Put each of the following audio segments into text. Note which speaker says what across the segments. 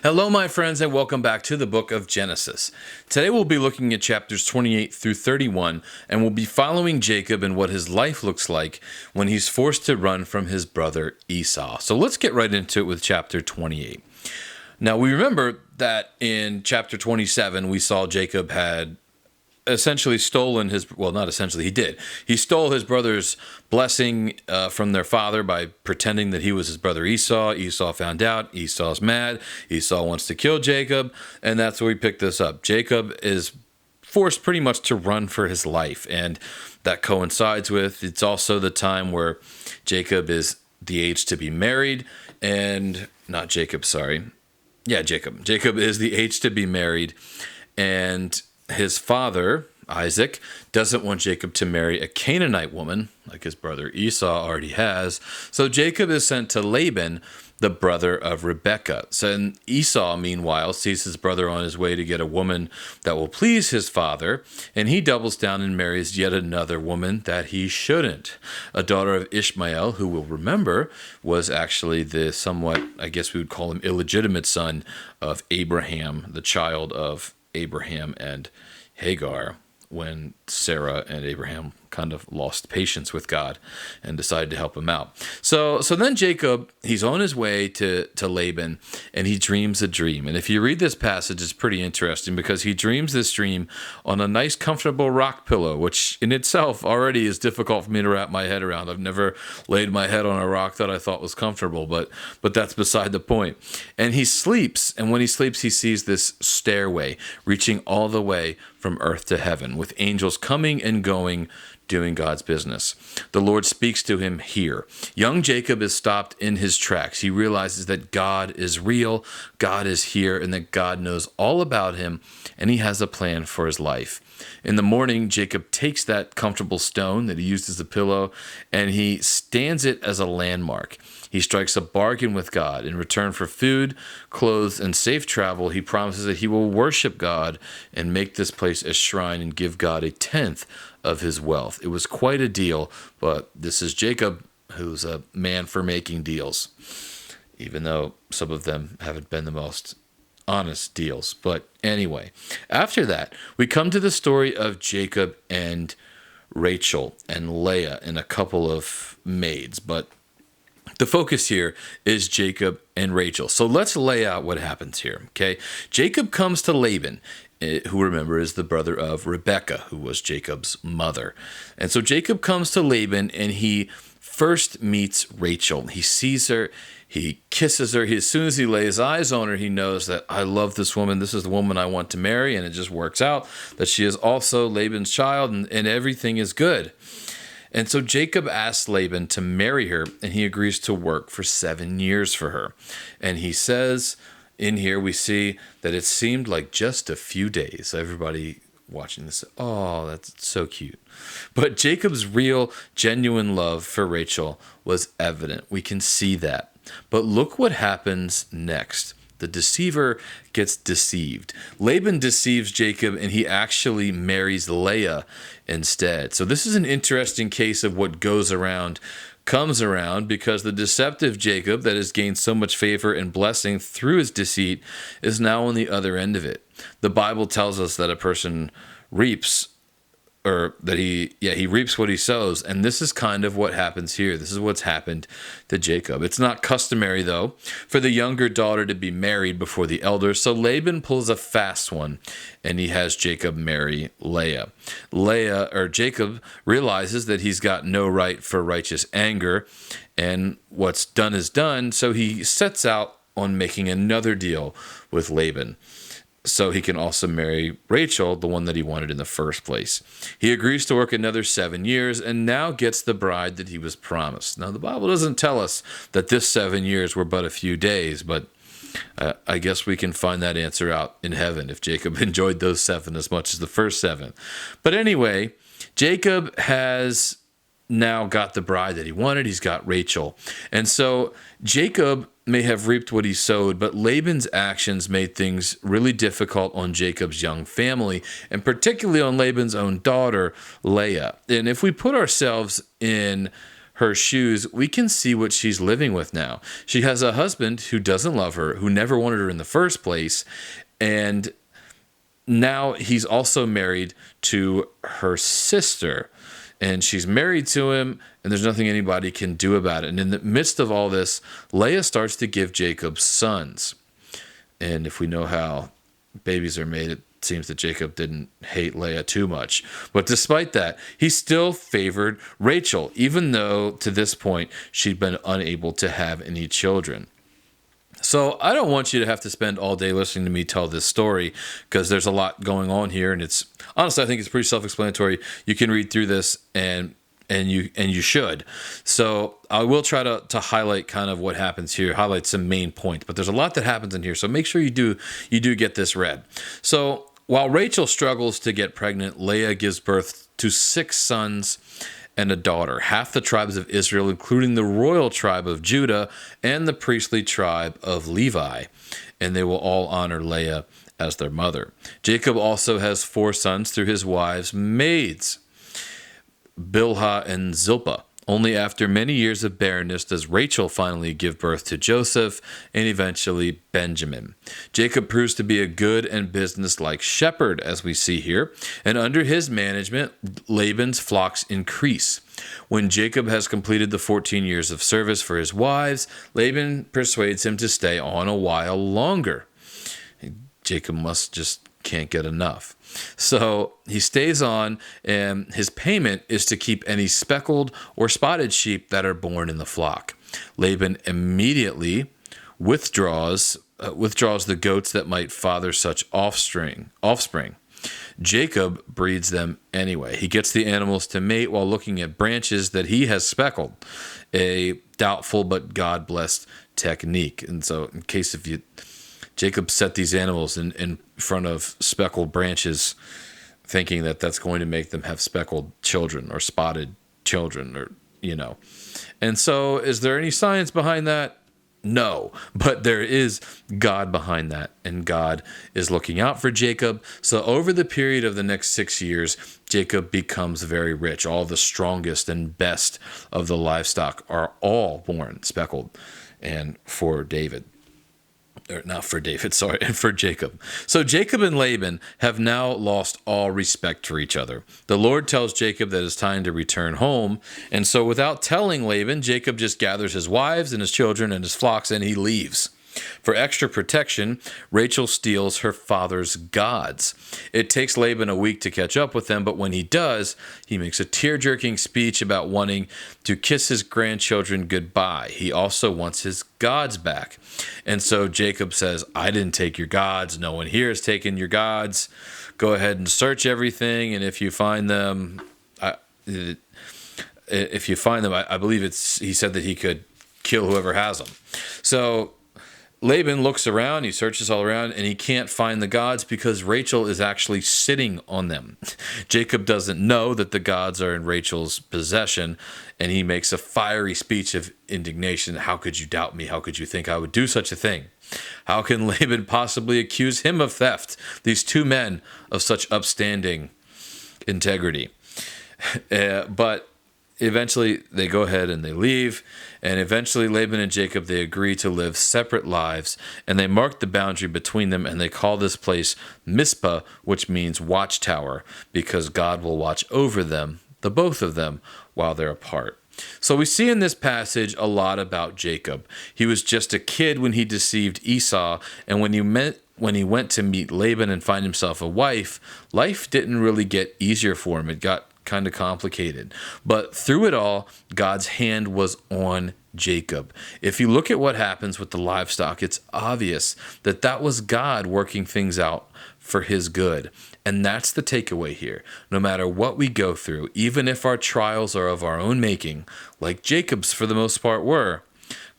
Speaker 1: Hello, my friends, and welcome back to the book of Genesis. Today we'll be looking at chapters 28 through 31, and we'll be following Jacob and what his life looks like when he's forced to run from his brother Esau. So let's get right into it with chapter 28. Now, we remember that in chapter 27, we saw Jacob had essentially stolen not essentially, he did. He stole his brother's blessing from their father by pretending that he was his brother Esau. Esau found out. Esau's mad. Esau wants to kill Jacob, and that's where we pick this up. Jacob is forced pretty much to run for his life, and that coincides with, it's also the time where Jacob is the age to be married, and not Jacob, sorry. Yeah, Jacob. Jacob is the age to be married, and his father, Isaac, doesn't want Jacob to marry a Canaanite woman, like his brother Esau already has. So Jacob is sent to Laban, the brother of Rebekah. So Esau, meanwhile, sees his brother on his way to get a woman that will please his father, and he doubles down and marries yet another woman that he shouldn't. A daughter of Ishmael, who we'll remember was actually the somewhat, I guess we would call him, illegitimate son of Abraham, the child of Abraham and Hagar, when Sarah and Abraham kind of lost patience with God and decided to help him out. So then Jacob, he's on his way to Laban, and he dreams a dream. And if you read this passage, it's pretty interesting because he dreams this dream on a nice, comfortable rock pillow, which in itself already is difficult for me to wrap my head around. I've never laid my head on a rock that I thought was comfortable, but that's beside the point. And he sleeps, and when he sleeps, he sees this stairway reaching all the way from earth to heaven, with angels coming and going, doing God's business. The Lord speaks to him here. Young Jacob is stopped in his tracks. He realizes that God is real, God is here, and that God knows all about him, and he has a plan for his life. In the morning, Jacob takes that comfortable stone that he used as a pillow, and he stands it as a landmark. He strikes a bargain with God. In return for food, clothes, and safe travel, he promises that he will worship God and make this place a shrine and give God a tenth of his wealth. It was quite a deal, but this is Jacob, who's a man for making deals, even though some of them haven't been the most honest deals. But anyway, after that, we come to the story of Jacob and Rachel and Leah and a couple of maids, but the focus here is Jacob and Rachel. So let's lay out what happens here, okay? Jacob comes to Laban, who, remember, is the brother of Rebekah, who was Jacob's mother. And so Jacob comes to Laban, and he first meets Rachel. He sees her, he kisses her. As soon as he lays eyes on her, he knows that I love this woman. This is the woman I want to marry, and it just works out that she is also Laban's child, and everything is good. And so Jacob asks Laban to marry her, and he agrees to work for 7 years for her. And he says, in here we see that it seemed like just a few days. Everybody watching this, oh, that's so cute. But Jacob's real, genuine love for Rachel was evident. We can see that. But look what happens next. The deceiver gets deceived. Laban deceives Jacob, and he actually marries Leah instead. So this is an interesting case of what goes around comes around, because the deceptive Jacob that has gained so much favor and blessing through his deceit is now on the other end of it. The Bible tells us that a person reaps, or that he reaps what he sows. And this is kind of what happens here. This is what's happened to Jacob. It's not customary, though, for the younger daughter to be married before the elder. So Laban pulls a fast one, and he has Jacob marry Leah. Jacob realizes that he's got no right for righteous anger, and what's done is done. So he sets out on making another deal with Laban, so he can also marry Rachel, the one that he wanted in the first place. He agrees to work another 7 years and now gets the bride that he was promised. Now, the Bible doesn't tell us that this 7 years were but a few days, but I guess we can find that answer out in heaven if Jacob enjoyed those 7 as much as the first 7. But anyway, Jacob has now got the bride that he wanted. He's got Rachel. And so Jacob may have reaped what he sowed, but Laban's actions made things really difficult on Jacob's young family, and particularly on Laban's own daughter, Leah. And if we put ourselves in her shoes, we can see what she's living with now. She has a husband who doesn't love her, who never wanted her in the first place, and now he's also married to her sister, and she's married to him, and there's nothing anybody can do about it. And in the midst of all this, Leah starts to give Jacob sons. And if we know how babies are made, it seems that Jacob didn't hate Leah too much. But despite that, he still favored Rachel, even though to this point she'd been unable to have any children. So I don't want you to have to spend all day listening to me tell this story, because there's a lot going on here, and it's honestly, I think it's pretty self-explanatory. You can read through this and you should. So I will try to highlight kind of what happens here, highlight some main points, but there's a lot that happens in here. So make sure you do get this read. So while Rachel struggles to get pregnant, Leah gives birth to 6 sons and a daughter, half the tribes of Israel, including the royal tribe of Judah and the priestly tribe of Levi, and they will all honor Leah as their mother. Jacob also has 4 sons through his wives' maids, Bilhah and Zilpah. Only after many years of barrenness does Rachel finally give birth to Joseph and eventually Benjamin. Jacob proves to be a good and businesslike shepherd, as we see here, and under his management, Laban's flocks increase. When Jacob has completed the 14 years of service for his wives, Laban persuades him to stay on a while longer. Jacob can't get enough. So he stays on, and his payment is to keep any speckled or spotted sheep that are born in the flock. Laban immediately withdraws the goats that might father such offspring. Jacob breeds them anyway. He gets the animals to mate while looking at branches that he has speckled, a doubtful but God-blessed technique. And so in case if Jacob set these animals in front of speckled branches, thinking that that's going to make them have speckled children or spotted children, or. And so is there any science behind that? No, but there is God behind that, and God is looking out for Jacob. So over the period of the next 6 years, Jacob becomes very rich. All the strongest and best of the livestock are all born speckled, and for David. Or not for David, sorry, and for Jacob. So Jacob and Laban have now lost all respect for each other. The Lord tells Jacob that it's time to return home, and so without telling Laban, Jacob just gathers his wives and his children and his flocks, and he leaves. For extra protection, Rachel steals her father's gods. It takes Laban a week to catch up with them, but when he does, he makes a tear-jerking speech about wanting to kiss his grandchildren goodbye. He also wants his gods back. And so Jacob says, I didn't take your gods. No one here has taken your gods. Go ahead and search everything, and if you find them, I believe he said that he could kill whoever has them. So Laban looks around, he searches all around, and he can't find the gods because Rachel is actually sitting on them. Jacob doesn't know that the gods are in Rachel's possession, and he makes a fiery speech of indignation. How could you doubt me? How could you think I would do such a thing? How can Laban possibly accuse him of theft? These 2 men of such upstanding integrity. But eventually they go ahead and they leave, and eventually Laban and Jacob, they agree to live separate lives, and they mark the boundary between them, and they call this place Mizpah, which means watchtower, because God will watch over them, the both of them, while they're apart. So we see in this passage a lot about Jacob. He was just a kid when he deceived Esau, and when he went to meet Laban and find himself a wife, life didn't really get easier for him. It got kind of complicated. But through it all, God's hand was on Jacob. If you look at what happens with the livestock, it's obvious that that was God working things out for his good. And that's the takeaway here. No matter what we go through, even if our trials are of our own making, like Jacob's for the most part were,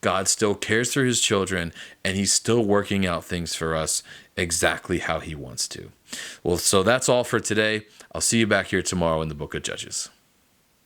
Speaker 1: God still cares for his children, and he's still working out things for us exactly how he wants to. Well, so that's all for today. I'll see you back here tomorrow in the book of Judges.